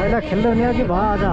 पहिला खेल्दै हुने कि भयो आज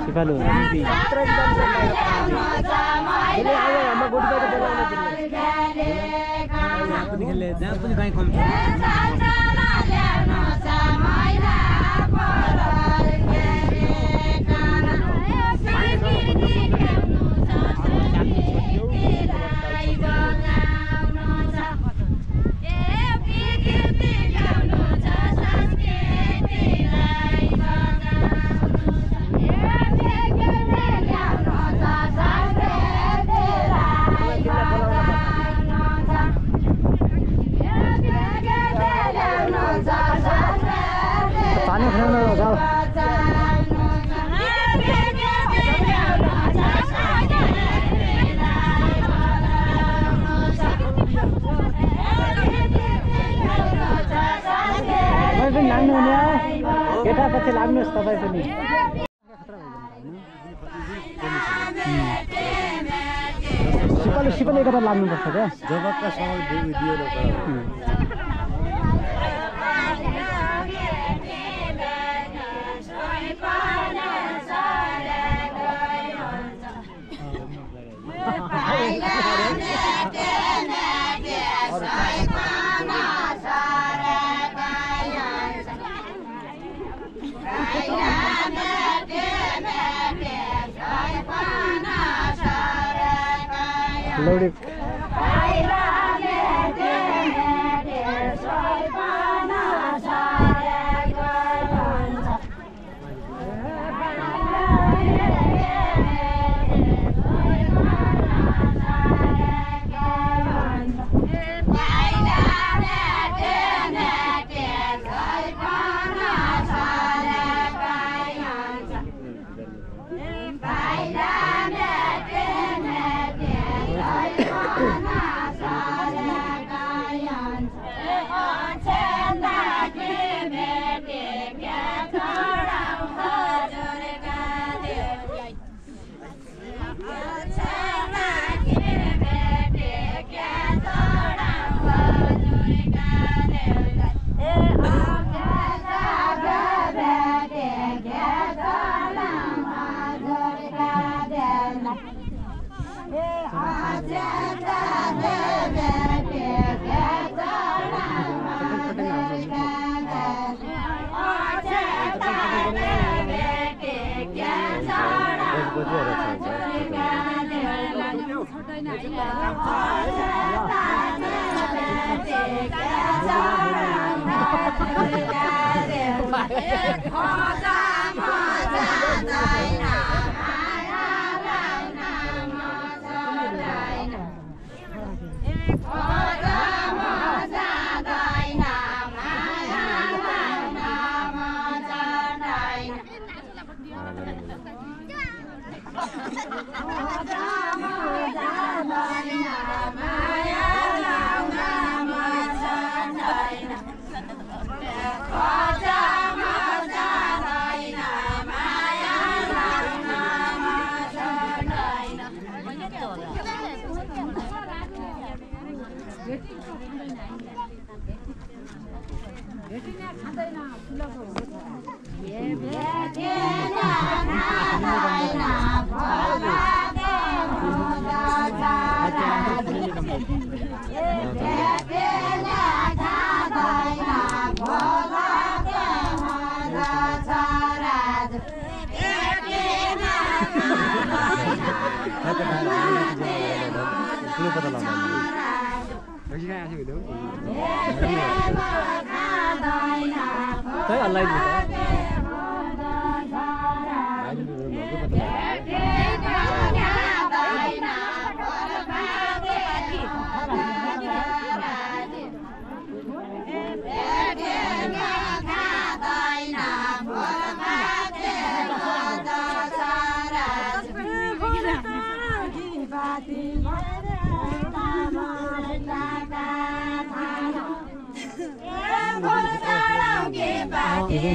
सिपालु पानी खाना जाओ तपाईँ पनि लाग्नु हुने केटा पछि लाग्नुहोस् तपाईँ पनि सिपालु एकातिर लाग्नुपर्छ क्या जवाबका सवाल दिएर लौडी Ini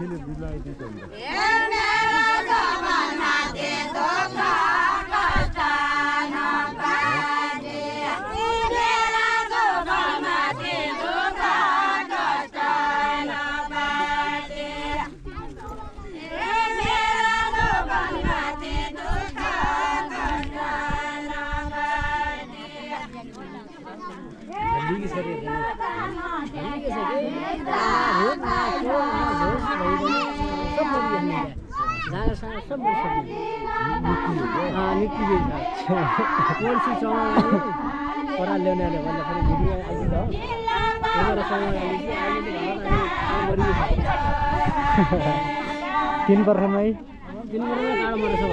मान्छेले बिलाइदिन्छ नि त तीन वर्षमै काँडो मरेछ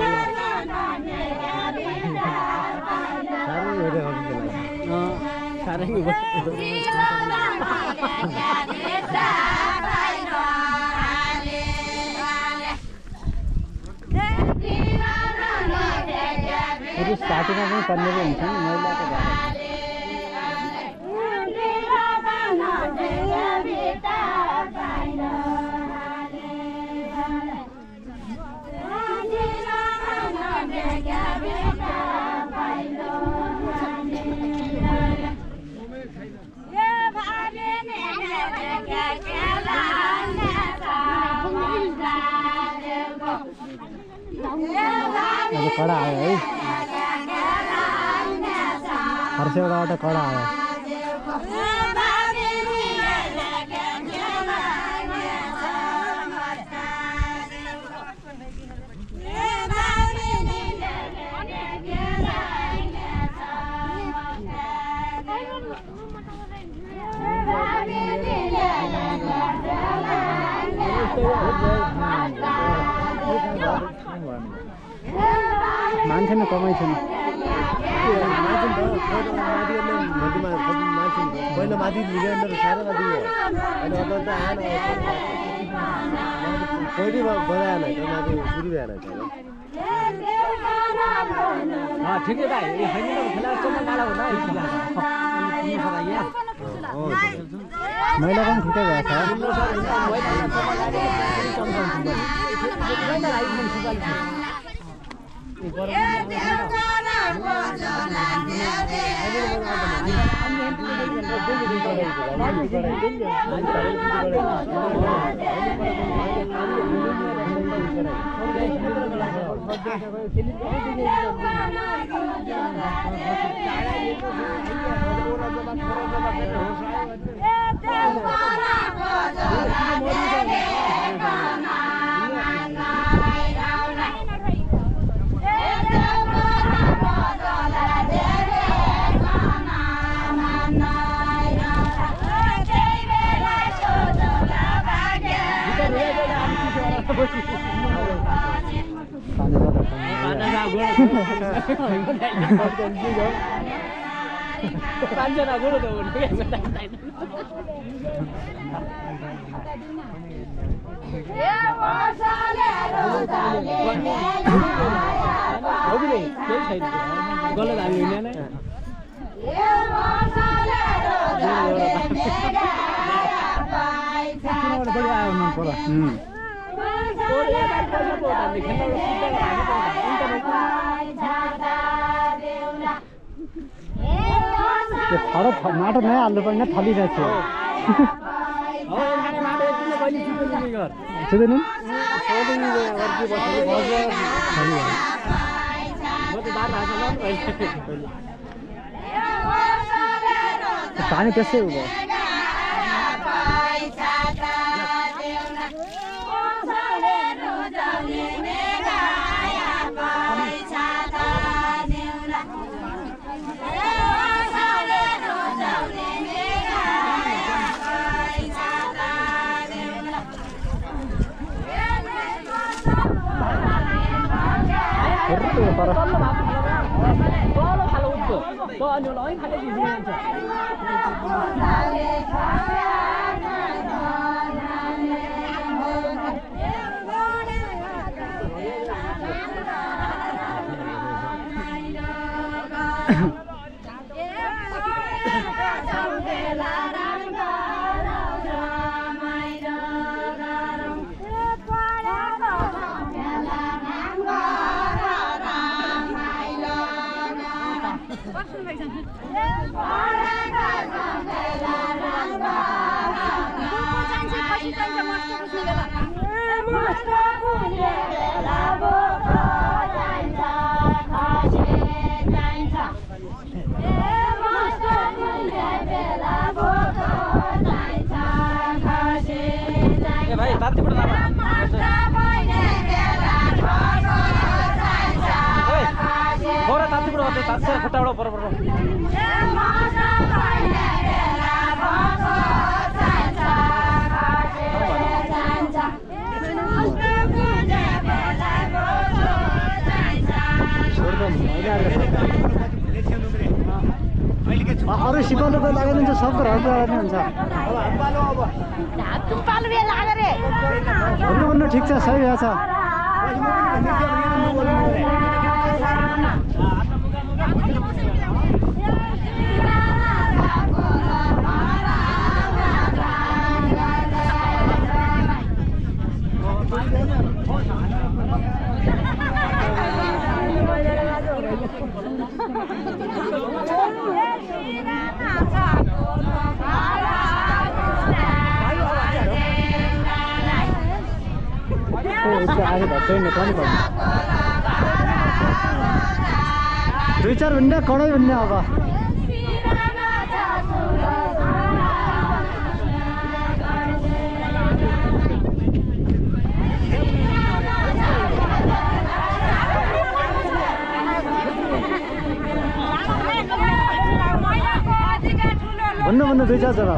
साह्रै पुरुष साथीमा पनि पन्नेले हुन्छ नि महिलाको घर अब कडा आयो है हर्षेबाट कडा आयो मान्छेमा कमाइ छैन पहिला माथि लिँदैन साह्रो माथि अनि अब त आएन कहिले बनाएन त माथि सुरु भएन ठिकै भाइ महिला पनि ठिकै भएको छ पाँचजना गोलो त गलत हामी हुने नै थोड़ा माटो नै हाल्नु पर्ने थलिरहेछ छुदैन पानी त्यसै उभो भाइ तात्तिबाट जामा गोरा तात्तिबाट गर्दै तात्से खुट्टाबाट बरोबर अरू सिकाउनुको लागि हुन्छ सब घरको लागि हुन्छ भन्नु ठिक छ सही छ दुई चार भन्ने कडै भन्ने अब भन्नु भन्नु दुई चार जग्गा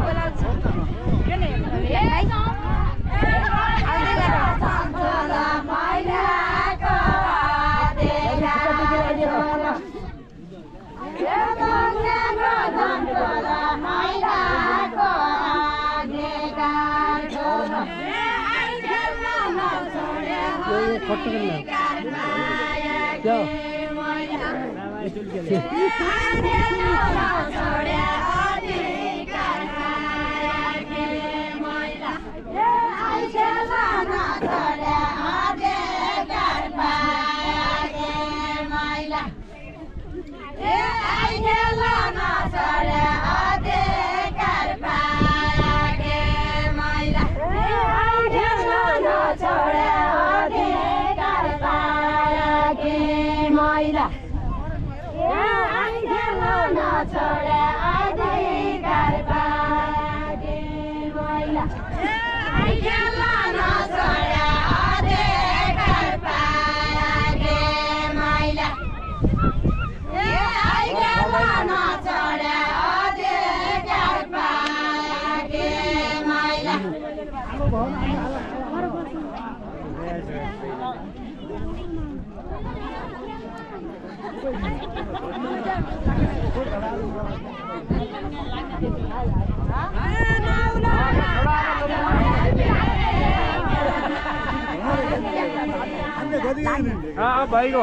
भाइको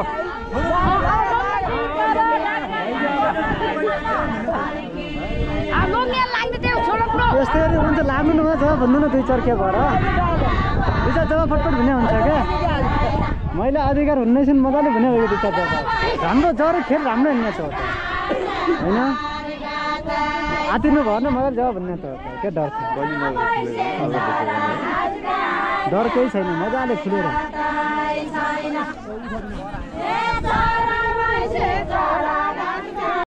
यस्तै गरी हुन्छ लाग्नु न जब भन्नु न दुई चार के भएर दुई चार जग्गा फटफट भन्ने हुन्छ क्या मैले अधिकार हुने छन् मजाले भन्ने भयो दुई चार जग्गा राम्रो जरो खेल राम्रो हिँड्ने छ होइन आतिनु भएन मजाले जग्गा भन्ने त के डर छ डर केही छैन मजाले खुलेर